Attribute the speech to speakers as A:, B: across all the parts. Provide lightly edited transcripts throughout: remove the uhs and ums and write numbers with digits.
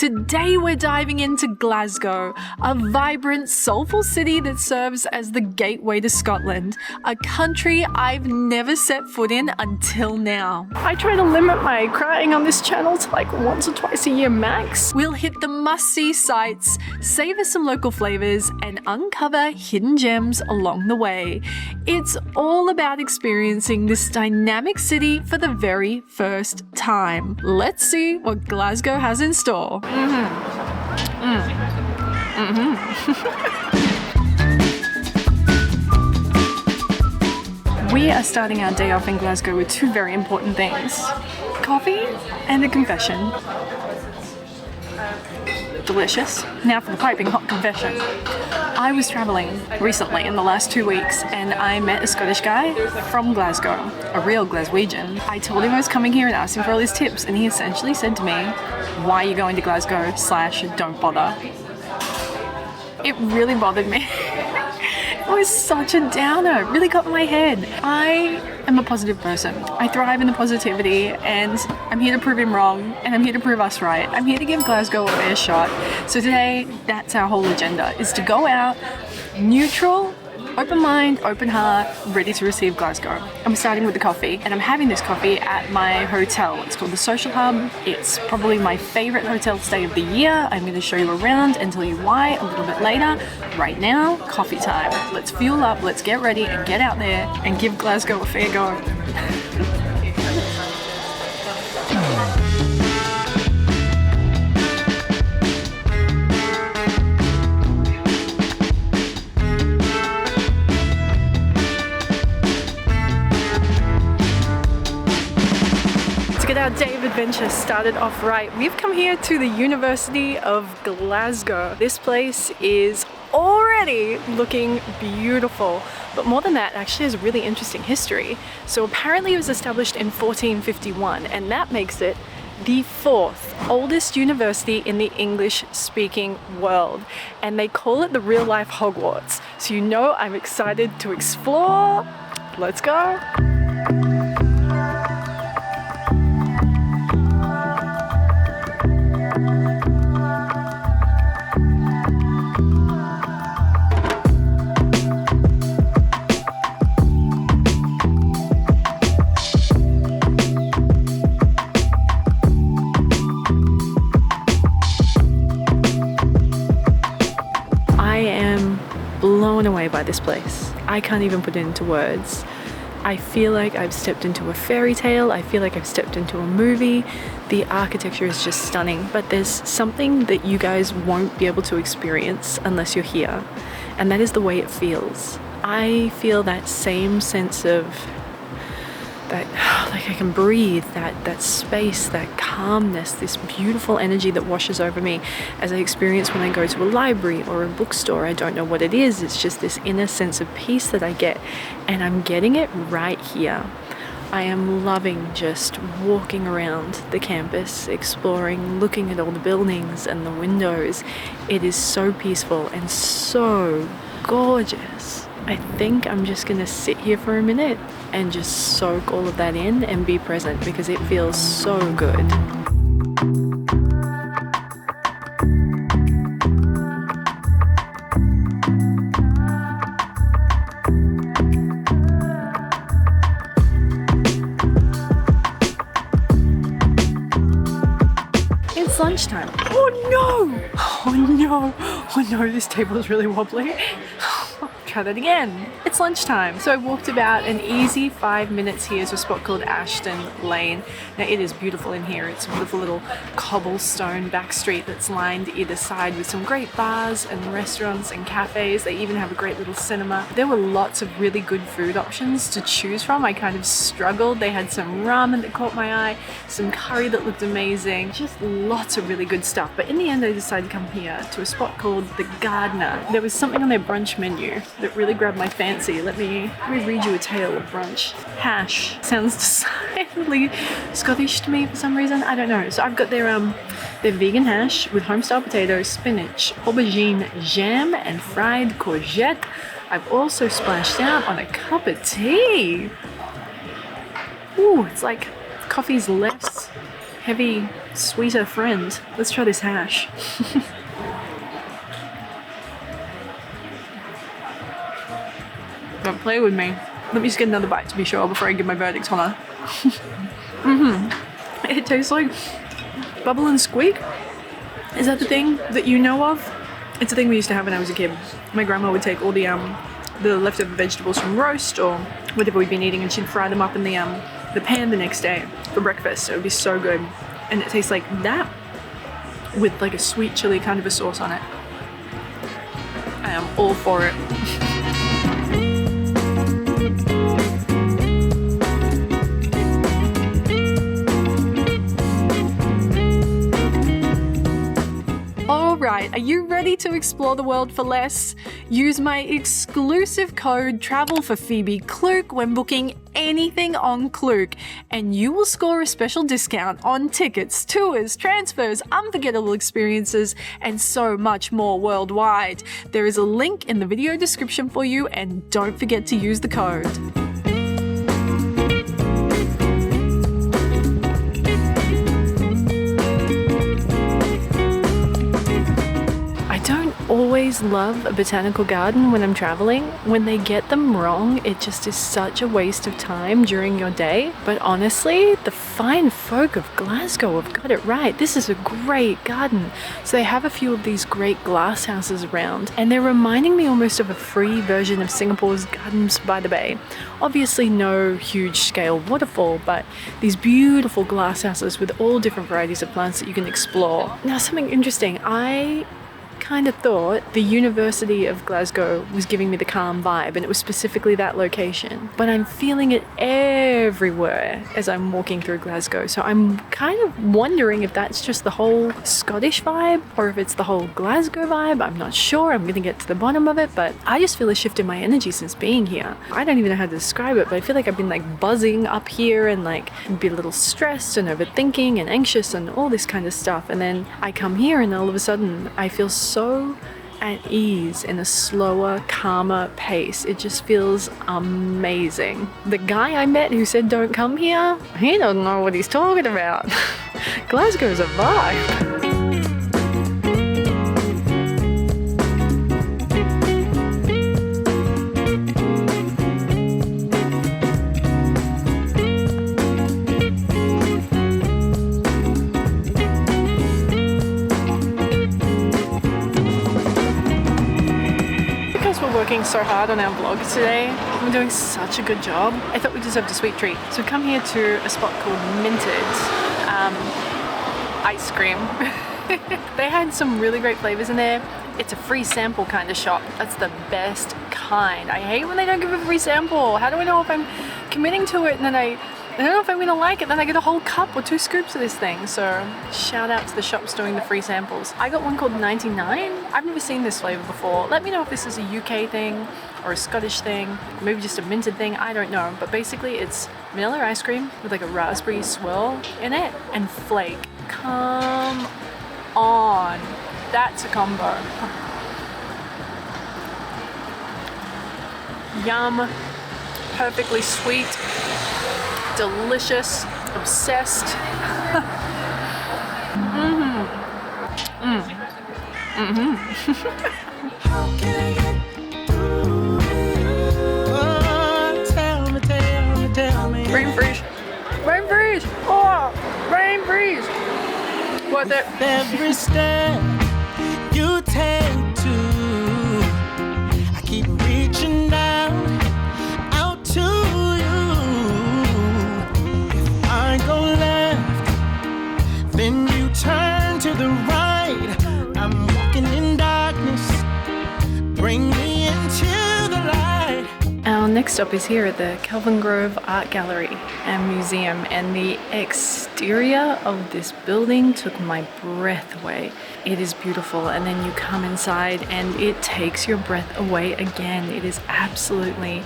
A: Today we're diving into Glasgow, a vibrant, soulful city that serves as the gateway to Scotland, a country I've never set foot in until now. I try to limit my crying on this channel to like once or twice a year max. We'll hit the must-see sites, savor some local flavors, and uncover hidden gems along the way. It's all about experiencing this dynamic city for the very first time. Let's see what Glasgow has in store. We are starting our day off in Glasgow with two very important things: coffee and a confession. Delicious. Now for the piping hot confession. I was traveling recently in the last 2 weeks and I met a Scottish guy from Glasgow, a real Glaswegian. I told him I was coming here and asked him for all his tips, and he essentially said to me, "Why are you going to Glasgow / don't bother?" It really bothered me. It was such a downer. It really got in my head. I am a positive person. I thrive in the positivity, and I'm here to prove him wrong, and I'm here to prove us right. I'm here to give Glasgow a fair shot. So today, that's our whole agenda, is to go out neutral, open mind, open heart, ready to receive Glasgow. I'm starting with the coffee, and I'm having this coffee at my hotel. It's called the Social Hub. It's probably my favorite hotel stay of the year. I'm going to show you around and tell you why a little bit later. Right now, coffee time. Let's fuel up, let's get ready and get out there and give Glasgow a fair go. Our day of adventure started off right. We've come here to the University of Glasgow. This place is already looking beautiful, but more than that, actually has a really interesting history. So apparently it was established in 1451, and that makes it the 4th oldest university in the English-speaking world, and they call it the real-life Hogwarts. So you know I'm excited to explore. Let's go. Blown away by this place. I can't even put it into words. I feel like I've stepped into a fairy tale. I feel like I've stepped into a movie. The architecture is just stunning, but there's something that you guys won't be able to experience unless you're here, and that is the way it feels. I feel that same sense of that, like I can breathe, that space, that calmness, this beautiful energy that washes over me as I experience when I go to a library or a bookstore. I don't know what it is. It's just this inner sense of peace that I get, and I'm getting it right here. I am loving just walking around the campus, exploring, looking at all the buildings and the windows. It is so peaceful and so gorgeous. I think I'm just gonna sit here for a minute and just soak all of that in and be present, because it feels so good. It's lunchtime. Oh no! Oh no! Oh no, this table is really wobbly. Try that again. It's lunchtime. So I walked about an easy 5 minutes here to a spot called Ashton Lane. Now it is beautiful in here. It's a beautiful little cobblestone back street that's lined either side with some great bars and restaurants and cafes. They even have a great little cinema. There were lots of really good food options to choose from. I kind of struggled. They had some ramen that caught my eye, some curry that looked amazing, just lots of really good stuff. But in the end I decided to come here to a spot called The Gardener. There was something on their brunch menu that really grabbed my fancy. Let me read you a tale of brunch. Hash sounds decidedly Scottish to me for some reason. I don't know. So I've got their vegan hash with home-style potatoes, spinach, aubergine jam, and fried courgette. I've also splashed out on a cup of tea. Ooh, it's like coffee's less heavy sweeter friend. Let's try this hash. Don't play with me. Let me just get another bite to be sure before I give my verdict on it. It tastes like bubble and squeak. Is that the thing that you know of? It's a thing we used to have when I was a kid. My grandma would take all the leftover vegetables from roast or whatever we'd been eating, and she'd fry them up in the pan the next day for breakfast. It would be so good. And it tastes like that with like a sweet chili kind of a sauce on it. I am all for it. Alright, are you ready to explore the world for less? Use my exclusive code TRAVEL for Phoebe Klook when booking anything on Klook, and you will score a special discount on tickets, tours, transfers, unforgettable experiences, and so much more worldwide. There is a link in the video description for you, and don't forget to use the code. Always love a botanical garden when I'm traveling. When they get them wrong, it just is such a waste of time during your day. But honestly, the fine folk of Glasgow have got it right. This is a great garden. So they have a few of these great glass houses around, and they're reminding me almost of a free version of Singapore's Gardens by the Bay. Obviously no huge scale waterfall, but these beautiful glass houses with all different varieties of plants that you can explore. Now, something interesting, I kind of thought the University of Glasgow was giving me the calm vibe, and it was specifically that location, but I'm feeling it everywhere as I'm walking through Glasgow. So I'm kind of wondering if that's just the whole Scottish vibe or if it's the whole Glasgow vibe. I'm not sure. I'm gonna get to the bottom of it, but I just feel a shift in my energy since being here. I don't even know how to describe it, but I feel like I've been like buzzing up here and like be a little stressed and overthinking and anxious and all this kind of stuff, and then I come here and all of a sudden I feel so at ease in a slower, calmer pace. It just feels amazing. The guy I met who said don't come here, he doesn't know what he's talking about. Glasgow's a vibe. Working so hard on our vlogs today. We're doing such a good job. I thought we deserved a sweet treat. So we come here to a spot called Minted Ice Cream. They had some really great flavors in there. It's a free sample kind of shop. That's the best kind. I hate when they don't give a free sample. How do I know if I'm committing to it and then I don't know if I'm gonna like it, then I get a whole cup or 2 scoops of this thing. So shout out to the shops doing the free samples. I got one called 99. I've never seen this flavor before. Let me know if this is a UK thing or a Scottish thing, or maybe just a minted thing, I don't know. But basically it's vanilla ice cream with like a raspberry swirl in it and flake. Come on, that's a combo. Yum, perfectly sweet, delicious, obsessed. Tell me. Rain freeze. Rain freeze. Oh, rain freeze. What's it?
B: Every step you take to, I keep reaching out to you. If I go left, then you turn to the right. I'm walking in darkness, bring me into the light.
A: Our next stop is here at the Kelvingrove Art Gallery and Museum, and the exterior of this building took my breath away. It is beautiful, and then you come inside and it takes your breath away again. It is absolutely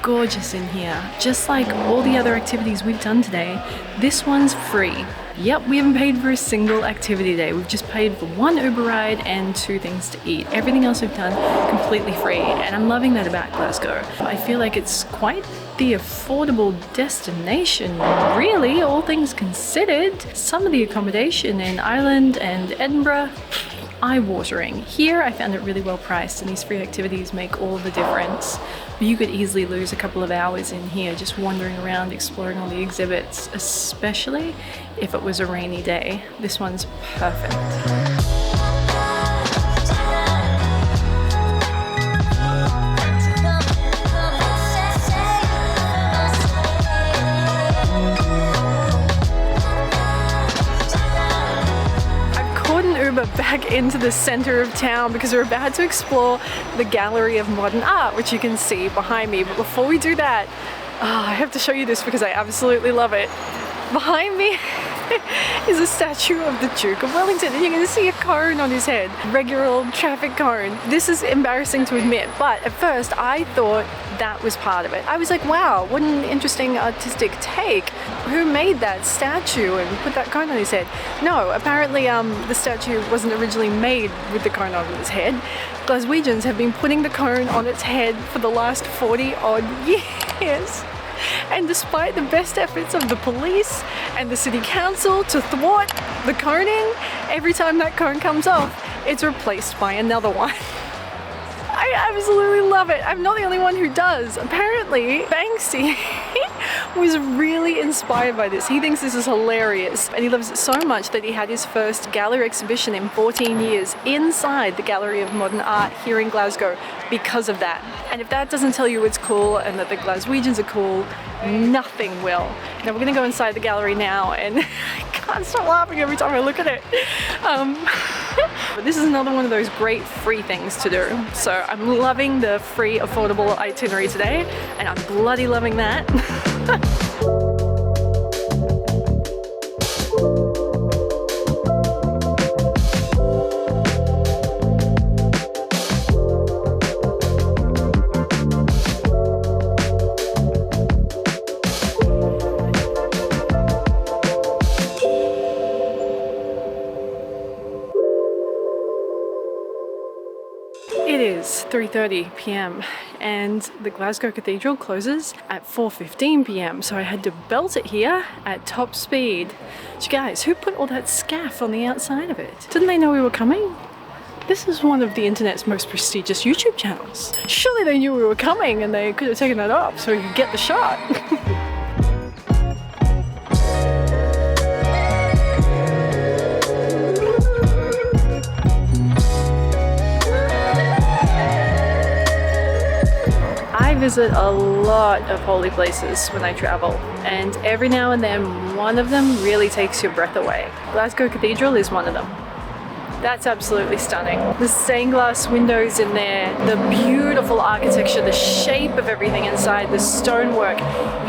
A: gorgeous in here. Just like all the other activities we've done today, this one's free. Yep, we haven't paid for a single activity today. We've just paid for 1 Uber ride and 2 things to eat. Everything else we've done completely free, and I'm loving that about Glasgow. I feel like it's quite the affordable destination, really, all things considered. Some of the accommodation in Ireland and Edinburgh, eye-watering. Here I found it really well priced, and these free activities make all the difference. But you could easily lose a couple of hours in here just wandering around exploring all the exhibits, especially if it was a rainy day. This one's perfect. Back into the center of town because we're about to explore the Gallery of Modern Art, which you can see behind me. But before we do that, I have to show you this because I absolutely love it. Behind me is a statue of the Duke of Wellington, and you can see a cone on his head, regular old traffic cone. This is embarrassing to admit, but at first I thought that was part of it. I was like, wow, what an interesting artistic take. Who made that statue and put that cone on his head? No, apparently the statue wasn't originally made with the cone on its head. Glaswegians have been putting the cone on its head for the last 40 odd years. And despite the best efforts of the police and the city council to thwart the coning, every time that cone comes off, it's replaced by another one. I absolutely love it. I'm not the only one who does. Apparently, Banksy was really inspired by this. He thinks this is hilarious, and he loves it so much that he had his first gallery exhibition in 14 years inside the Gallery of Modern Art here in Glasgow because of that. And if that doesn't tell you it's cool and that the Glaswegians are cool, nothing will. Now we're gonna go inside the gallery now, and I can't stop laughing every time I look at it. But this is another one of those great free things to do. So I'm loving the free affordable itinerary today, and I'm bloody loving that. It is 3:30 p.m. and the Glasgow Cathedral closes at 4:15 p.m. so I had to belt it here at top speed. So guys, who put all that scaff on the outside of it? Didn't they know we were coming? This is one of the internet's most prestigious YouTube channels. Surely they knew we were coming and they could have taken that off so we could get the shot. I visit a lot of holy places when I travel, and every now and then one of them really takes your breath away. Glasgow Cathedral is one of them. That's absolutely stunning. The stained glass windows in there, the beautiful architecture, the shape of everything inside, the stonework,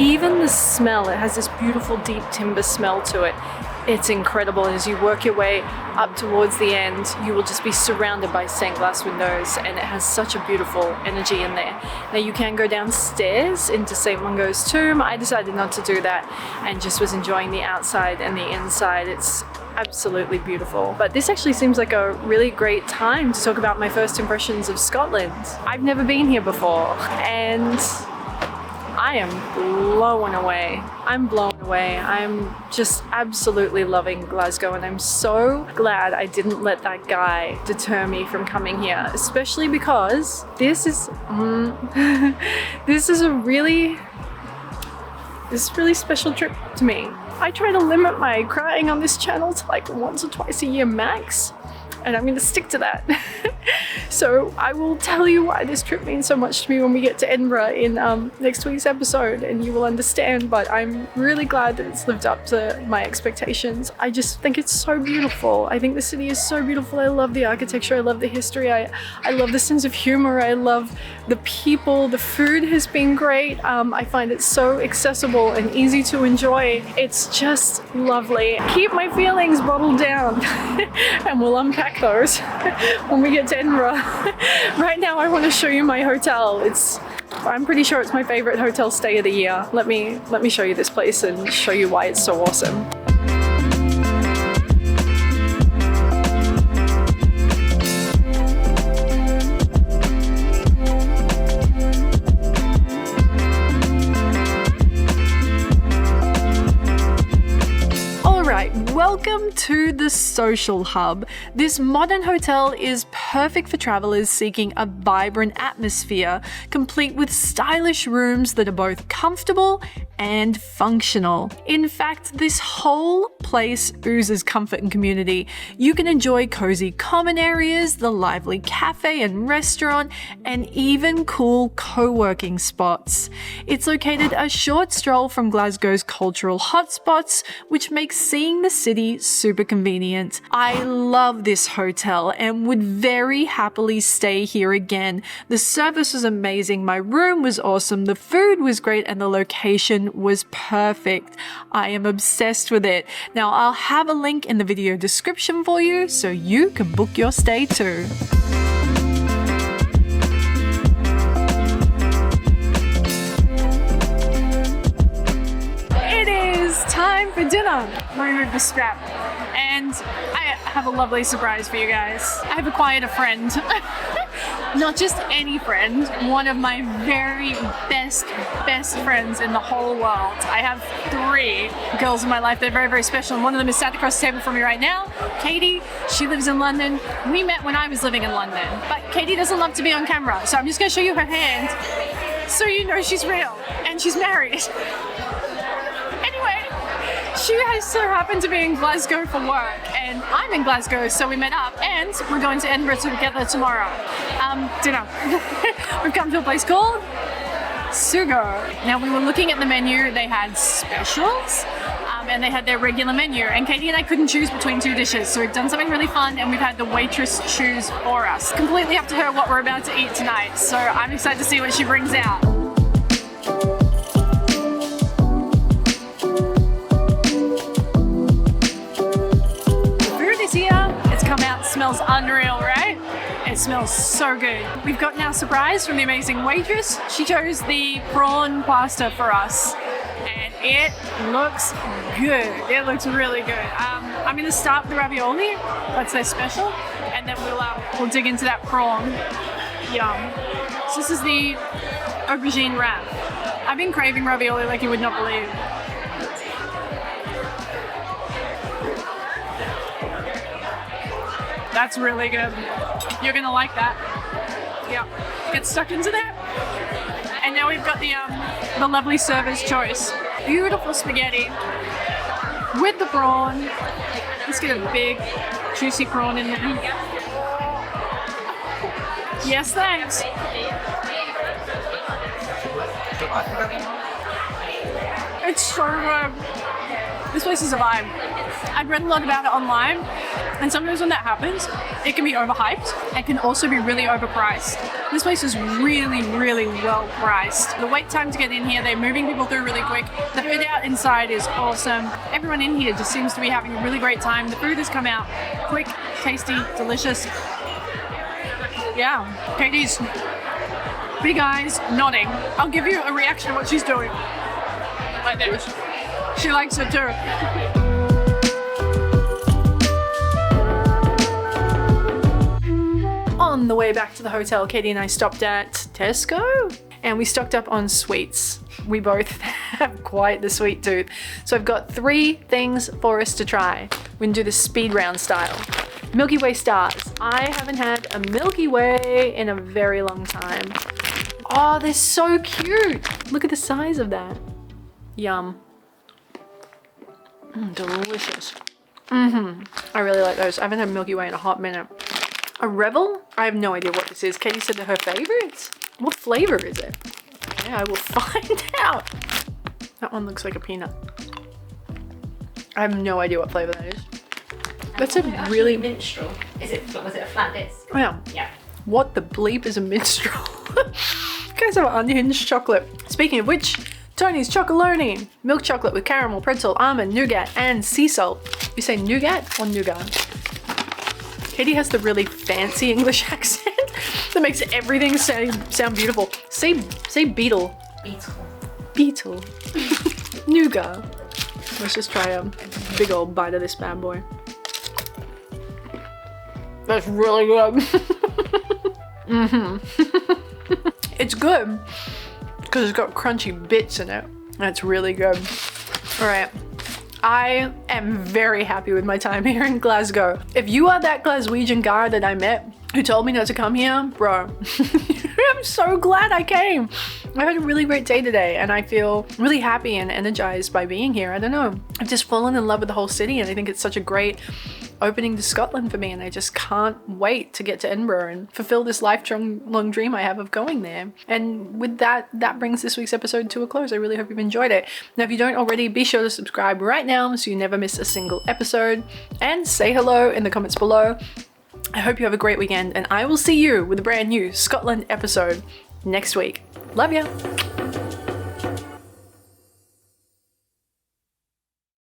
A: even the smell. It has this beautiful deep timber smell to it. It's incredible. As you work your way up towards the end, you will just be surrounded by stained glass windows, and it has such a beautiful energy in there. Now you can go downstairs into St. Mungo's tomb. I decided not to do that and just was enjoying the outside and the inside. It's absolutely beautiful. But this actually seems like a really great time to talk about my first impressions of Scotland. I've never been here before, and I am blown away. I'm blown away. I'm just absolutely loving Glasgow, and I'm so glad I didn't let that guy deter me from coming here, especially because this is a really special trip to me. I try to limit my crying on this channel to like once or twice a year max, and I'm going to stick to that. So I will tell you why this trip means so much to me when we get to Edinburgh in next week's episode, and you will understand, but I'm really glad that it's lived up to my expectations. I just think it's so beautiful. I think the city is so beautiful. I love the architecture. I love the history. I love the sense of humor. I love the people. The food has been great. I find it so accessible and easy to enjoy. It's just lovely. Keep my feelings bottled down and we'll unpack those when we get to Edinburgh. Right now I want to show you my hotel. I'm pretty sure it's my favorite hotel stay of the year. Let me show you this place and show you why it's so awesome. social hub. This modern hotel is perfect for travelers seeking a vibrant atmosphere, complete with stylish rooms that are both comfortable and functional. In fact, this whole place oozes comfort and community. You can enjoy cozy common areas, the lively cafe and restaurant, and even cool co-working spots. It's located a short stroll from Glasgow's cultural hotspots, which makes seeing the city super convenient. I love this hotel and would very happily stay here again. The service was amazing, my room was awesome, the food was great, and the location was perfect. I am obsessed with it. Now I'll have a link in the video description for you so you can book your stay too. It is time for dinner. Remove the strap. And I have a lovely surprise for you guys. I have acquired a friend. Not just any friend, one of my very best friends in the whole world. I have 3 girls in my life that are very, very special, and one of them is sat across the table from me right now. Katie, she lives in London. We met when I was living in London, but Katie doesn't love to be on camera, so I'm just gonna show you her hand so you know she's real, and she's married. She has so happened to be in Glasgow for work, and I'm in Glasgow, so we met up, and we're going to Edinburgh together tomorrow. Dinner. We've come to a place called Sugo. Now, we were looking at the menu. They had specials, and they had their regular menu, and Katie and I couldn't choose between 2 dishes, so we've done something really fun, and we've had the waitress choose for us. Completely up to her what we're about to eat tonight, so I'm excited to see what she brings out. Smells unreal, right? It smells so good. We've gotten our surprise from the amazing waitress. She chose the prawn pasta for us, and it looks good. It looks really good. I'm gonna start with the ravioli. That's their special, and then we'll dig into that prawn. Yum. So this is the aubergine wrap. I've been craving ravioli like you would not believe. That's really good. You're gonna like that. Yeah, get stuck into that. And now we've got the lovely server's choice. Beautiful spaghetti with the prawn. Let's get a big, juicy prawn in there. Yes, thanks. It's so good. This place is a vibe. I've read a lot about it online, and sometimes when that happens, it can be overhyped. It can also be really overpriced. This place is really, really well priced. The wait time to get in here, they're moving people through really quick. The food out inside is awesome. Everyone in here just seems to be having a really great time. The food has come out quick, tasty, delicious. Yeah, Katie's big eyes nodding. I'll give you a reaction to what she's doing. Like this. She likes it too. On the way back to the hotel, Katie and I stopped at Tesco and we stocked up on sweets. We both have quite the sweet tooth. So I've got 3 things for us to try. We're gonna do the speed round style. Milky Way stars. I haven't had a Milky Way in a very long time. Oh, they're so cute. Look at the size of that. Yum. Delicious. I really like those. I haven't had Milky Way in a hot minute. A Rebel? I have no idea what this is. Katie said they're her favorites. What flavor is it? Yeah, I will find out. That one looks like a peanut. I have no idea what flavor that is. That's a really minstrel.
C: Was it a flat disc?
A: Oh, yeah.
C: Yeah.
A: What the bleep is a minstrel? You guys have unhinged chocolate. Speaking of which, Tony's Chocolonely. Milk chocolate with caramel, pretzel, almond, nougat, and sea salt. You say nougat or nougat? Katie has the really fancy English accent that makes everything sound beautiful. Say beetle. Beetle. Nougat. Let's just try a big old bite of this bad boy. That's really good. It's good because it's got crunchy bits in it. That's really good. All right, I am very happy with my time here in Glasgow. If you are that Glaswegian guy that I met who told me not to come here, bro, I'm so glad I came. I had a really great day today and I feel really happy and energized by being here. I don't know. I've just fallen in love with the whole city and I think it's such a great opening to Scotland for me, and I just can't wait to get to Edinburgh and fulfill this lifelong dream I have of going there. And with that brings this week's episode to a close. I really hope you've enjoyed it. Now, if you don't already, be sure to subscribe right now so you never miss a single episode, and say hello in the comments below. I hope you have a great weekend, and I will see you with a brand new Scotland episode next week. Love ya!